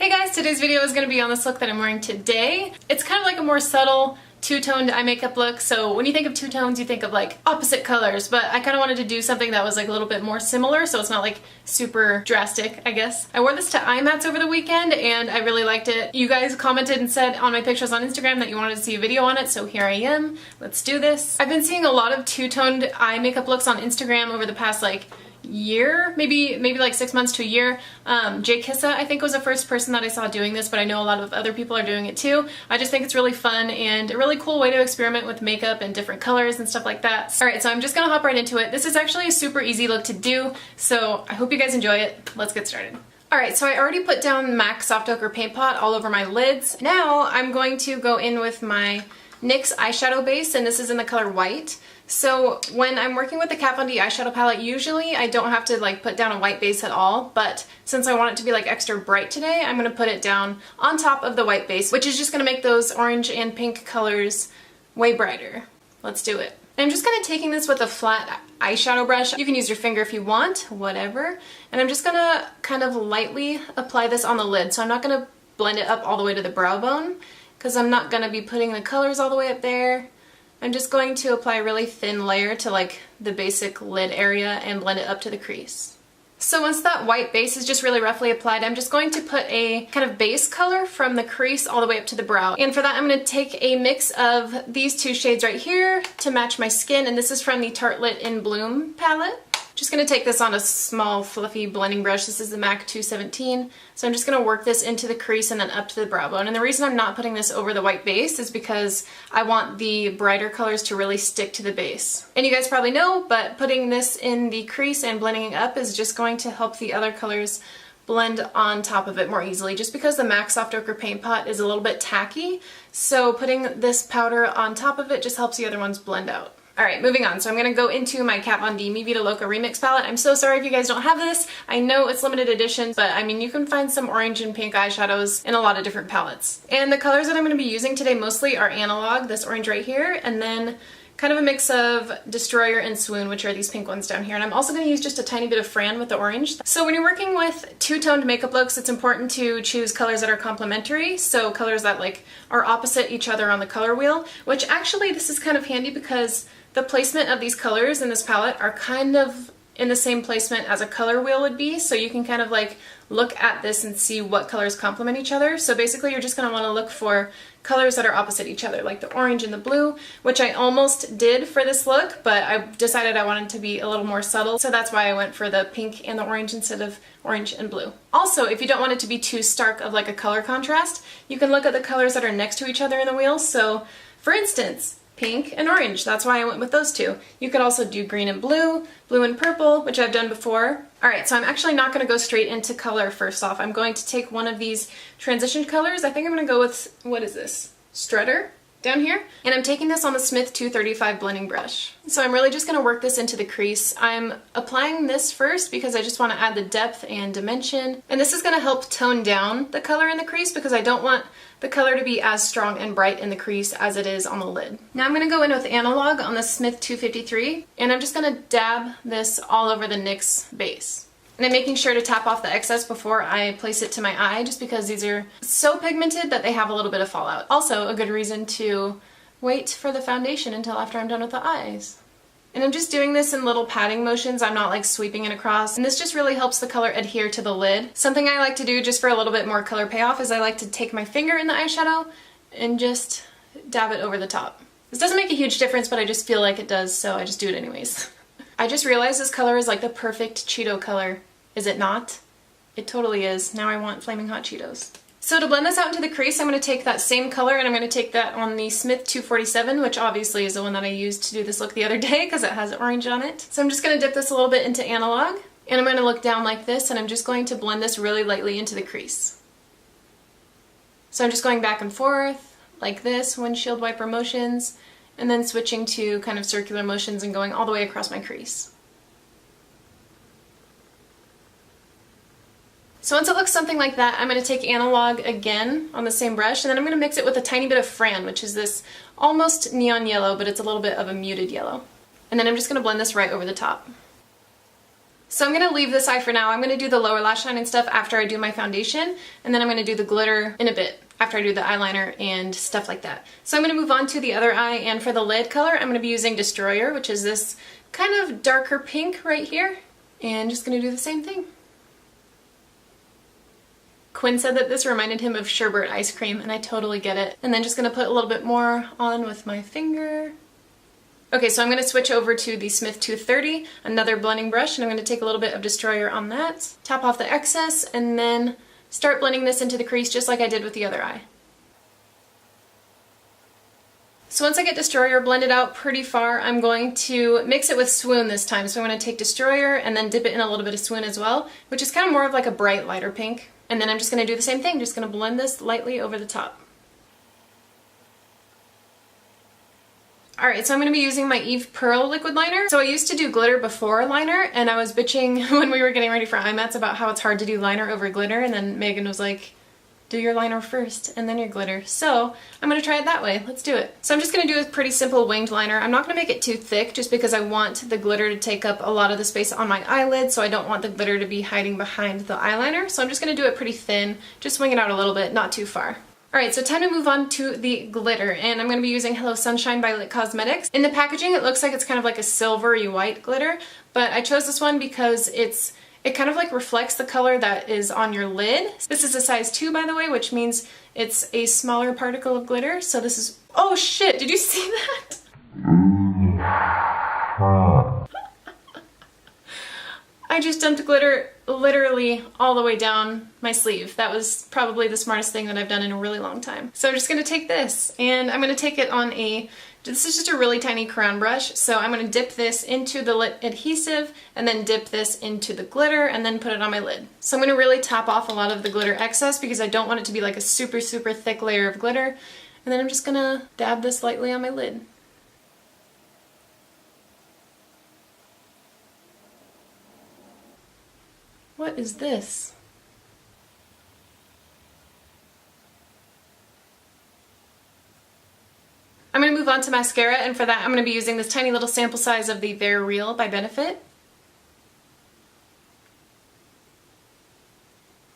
Hey guys, today's video is going to be on this look that I'm wearing today. It's kind of like a more subtle two-toned eye makeup look, so when you think of two tones you think of like opposite colors, but I kind of wanted to do something that was like a little bit more similar so it's not like super drastic, I guess. I wore this to IMATS over the weekend and I really liked it. You guys commented and said on my pictures on Instagram that you wanted to see a video on it, so here I am. Let's do this. I've been seeing a lot of two-toned eye makeup looks on Instagram over the past like year, maybe like 6 months to a year. Jay Kissa, I think, was the first person that I saw doing this, but I know a lot of other people are doing it too. I just think it's really fun and a really cool way to experiment with makeup and different colors and stuff like that. Alright, so I'm just gonna hop right into it. This is actually a super easy look to do, so I hope you guys enjoy it. Let's get started. Alright, so I already put down MAC Soft Ochre Paint Pot all over my lids. Now I'm going to go in with my NYX eyeshadow base, and this is in the color White. So when I'm working with the Kat Von D eyeshadow palette, usually I don't have to like put down a white base at all, but since I want it to be like extra bright today, I'm going to put it down on top of the white base, which is just going to make those orange and pink colors way brighter. Let's do it. And I'm just kind of taking this with a flat eyeshadow brush. You can use your finger if you want, whatever. And I'm just going to kind of lightly apply this on the lid, so I'm not going to blend it up all the way to the brow bone, because I'm not going to be putting the colors all the way up there. I'm just going to apply a really thin layer to like the basic lid area and blend it up to the crease. So once that white base is just really roughly applied, I'm just going to put a kind of base color from the crease all the way up to the brow. And for that, I'm going to take a mix of these two shades right here to match my skin, and this is from the Tartelette in Bloom palette. Just going to take this on a small fluffy blending brush. This is the MAC 217. So I'm just going to work this into the crease and then up to the brow bone. And the reason I'm not putting this over the white base is because I want the brighter colors to really stick to the base. And you guys probably know, but putting this in the crease and blending it up is just going to help the other colors blend on top of it more easily, just because the MAC Soft Ochre Paint Pot is a little bit tacky. So putting this powder on top of it just helps the other ones blend out. Alright, moving on. So I'm going to go into my Kat Von D Mi Vida Loca Remix palette. I'm so sorry if you guys don't have this. I know it's limited edition, but I mean, you can find some orange and pink eyeshadows in a lot of different palettes. And the colors that I'm going to be using today mostly are Analog, this orange right here, and then kind of a mix of Destroyer and Swoon, which are these pink ones down here. And I'm also going to use just a tiny bit of Fran with the orange. So when you're working with two-toned makeup looks, it's important to choose colors that are complementary, so colors that like are opposite each other on the color wheel, which actually this is kind of handy because the placement of these colors in this palette are kind of in the same placement as a color wheel would be, so you can kind of like look at this and see what colors complement each other. So basically you're just going to want to look for colors that are opposite each other, like the orange and the blue, which I almost did for this look, but I decided I wanted to be a little more subtle, so that's why I went for the pink and the orange instead of orange and blue. Also, if you don't want it to be too stark of like a color contrast, you can look at the colors that are next to each other in the wheel. So for instance, pink and orange, that's why I went with those two. You could also do green and blue, blue and purple, which I've done before. Alright, so I'm actually not going to go straight into color first off. I'm going to take one of these transition colors. I think I'm going to go with, what is this? Strutter down here. And I'm taking this on the Smith 235 blending brush. So I'm really just going to work this into the crease. I'm applying this first because I just want to add the depth and dimension. And this is going to help tone down the color in the crease because I don't want the color to be as strong and bright in the crease as it is on the lid. Now I'm going to go in with Analog on the Smith 253, and I'm just going to dab this all over the NYX base. And I'm making sure to tap off the excess before I place it to my eye, just because these are so pigmented that they have a little bit of fallout. Also a good reason to wait for the foundation until after I'm done with the eyes. And I'm just doing this in little patting motions. I'm not like sweeping it across. And this just really helps the color adhere to the lid. Something I like to do just for a little bit more color payoff is I like to take my finger in the eyeshadow and just dab it over the top. This doesn't make a huge difference, but I just feel like it does, so I just do it anyways. I just realized this color is like the perfect Cheeto color. Is it not? It totally is. Now I want Flaming Hot Cheetos. So to blend this out into the crease, I'm going to take that same color and I'm going to take that on the Smith 247, which obviously is the one that I used to do this look the other day because it has orange on it. So I'm just going to dip this a little bit into Analog, and I'm going to look down like this, and I'm just going to blend this really lightly into the crease. So I'm just going back and forth like this, windshield wiper motions, and then switching to kind of circular motions and going all the way across my crease. So once it looks something like that, I'm going to take Analog again on the same brush, and then I'm going to mix it with a tiny bit of Fran, which is this almost neon yellow, but it's a little bit of a muted yellow. And then I'm just going to blend this right over the top. So I'm gonna leave this eye for now. I'm gonna do the lower lash line and stuff after I do my foundation, and then I'm gonna do the glitter in a bit after I do the eyeliner and stuff like that. So I'm gonna move on to the other eye, and for the lid color, I'm gonna be using Destroyer, which is this kind of darker pink right here, and just gonna do the same thing. Quinn said that this reminded him of sherbet ice cream, and I totally get it. And then just gonna put a little bit more on with my finger. Okay, so I'm going to switch over to the Smith 230, another blending brush, and I'm going to take a little bit of Destroyer on that, tap off the excess, and then start blending this into the crease just like I did with the other eye. So once I get Destroyer blended out pretty far, I'm going to mix it with Swoon this time. So I'm going to take Destroyer and then dip it in a little bit of Swoon as well, which is kind of more of like a bright lighter pink. And then I'm just going to do the same thing, just going to blend this lightly over the top. Alright, so I'm going to be using my Eve Pearl liquid liner. So I used to do glitter before liner, and I was bitching when we were getting ready for IMATS about how it's hard to do liner over glitter, and then Megan was like, do your liner first and then your glitter. So I'm going to try it that way. Let's do it. So I'm just going to do a pretty simple winged liner. I'm not going to make it too thick just because I want the glitter to take up a lot of the space on my eyelid, so I don't want the glitter to be hiding behind the eyeliner. So I'm just going to do it pretty thin, just wing it out a little bit, not too far. Alright, so time to move on to the glitter, and I'm going to be using Hello Sunshine by Lit Cosmetics. In the packaging it looks like it's kind of like a silvery white glitter, but I chose this one because it kind of like reflects the color that is on your lid. This is a size 2 by the way, which means it's a smaller particle of glitter, so this is... Oh shit, did you see that? I just dumped glitter literally all the way down my sleeve. That was probably the smartest thing that I've done in a really long time. So I'm just going to take this, and I'm going to take it on this is just a really tiny crayon brush, so I'm going to dip this into the lit adhesive, and then dip this into the glitter, and then put it on my lid. So I'm going to really top off a lot of the glitter excess because I don't want it to be like a super, super thick layer of glitter. And then I'm just going to dab this lightly on my lid. What is this? I'm going to move on to mascara, and for that I'm going to be using this tiny little sample size of the Very Real by Benefit.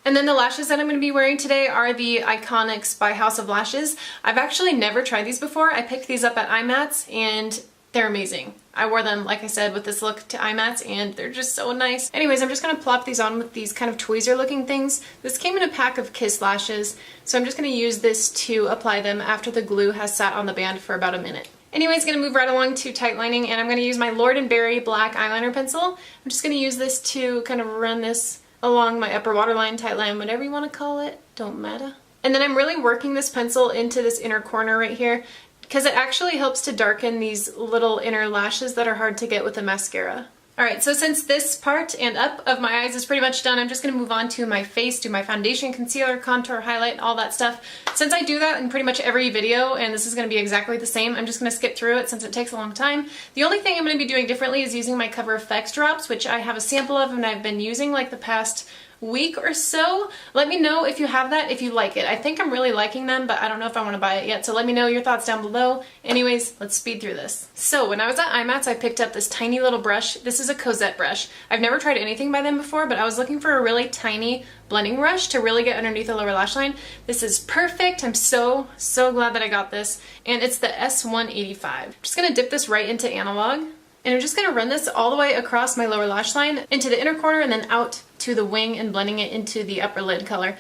And then the lashes that I'm going to be wearing today are the Iconics by House of Lashes. I've actually never tried these before. I picked these up at IMATS and they're amazing. I wore them, like I said, with this look to IMATS, and they're just so nice. Anyways, I'm just going to plop these on with these kind of tweezer looking things. This came in a pack of Kiss lashes, so I'm just going to use this to apply them after the glue has sat on the band for about a minute. Anyways, going to move right along to tight lining, and I'm going to use my Lord & Berry black eyeliner pencil. I'm just going to use this to kind of run this along my upper waterline, tight line, whatever you want to call it, don't matter. And then I'm really working this pencil into this inner corner right here, because it actually helps to darken these little inner lashes that are hard to get with the mascara. Alright, so since this part and up of my eyes is pretty much done, I'm just going to move on to my face, do my foundation, concealer, contour, highlight, all that stuff. Since I do that in pretty much every video, and this is going to be exactly the same, I'm just going to skip through it since it takes a long time. The only thing I'm going to be doing differently is using my Cover FX drops, which I have a sample of and I've been using like the past week or so. Let me know if you have that, if you like it. I think I'm really liking them, but I don't know if I want to buy it yet, so let me know your thoughts down below. Anyways, let's speed through this. So when I was at IMATS, I picked up this tiny little brush. This is a Cosette brush. I've never tried anything by them before, but I was looking for a really tiny blending brush to really get underneath the lower lash line. This is perfect. I'm so glad that I got this, and it's the S185. I'm just gonna dip this right into Analog. And I'm just going to run this all the way across my lower lash line into the inner corner and then out to the wing and blending it into the upper lid color.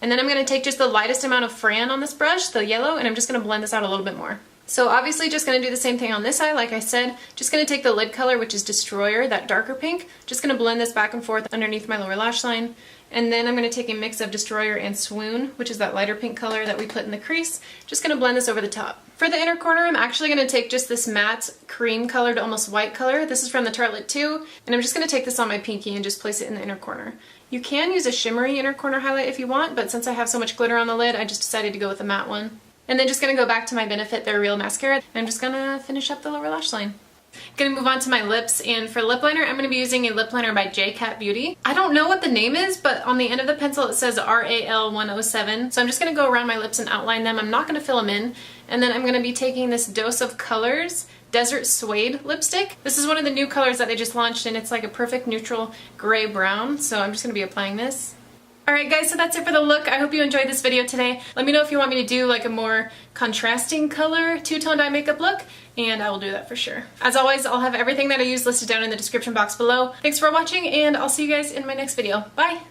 And then I'm going to take just the lightest amount of Fran on this brush, the yellow, and I'm just going to blend this out a little bit more. So obviously just going to do the same thing on this eye, like I said. Just going to take the lid color, which is Destroyer, that darker pink. Just going to blend this back and forth underneath my lower lash line. And then I'm going to take a mix of Destroyer and Swoon, which is that lighter pink color that we put in the crease. Just going to blend this over the top. For the inner corner, I'm actually going to take just this matte cream colored, almost white color. This is from the Tartelette 2, and I'm just going to take this on my pinky and just place it in the inner corner. You can use a shimmery inner corner highlight if you want, but since I have so much glitter on the lid, I just decided to go with a matte one. And then just going to go back to my Benefit They're Real mascara, and I'm just going to finish up the lower lash line. Gonna move on to my lips, and for lip liner, I'm gonna be using a lip liner by J Cat Beauty. I don't know what the name is, but on the end of the pencil it says RAL 107. So I'm just gonna go around my lips and outline them. I'm not gonna fill them in. And then I'm gonna be taking this Dose of Colors Desert Suede lipstick. This is one of the new colors that they just launched, and it's like a perfect neutral gray brown. So I'm just gonna be applying this. Alright guys, so that's it for the look. I hope you enjoyed this video today. Let me know if you want me to do like a more contrasting color two-toned eye makeup look, and I will do that for sure. As always, I'll have everything that I use listed down in the description box below. Thanks for watching, and I'll see you guys in my next video. Bye!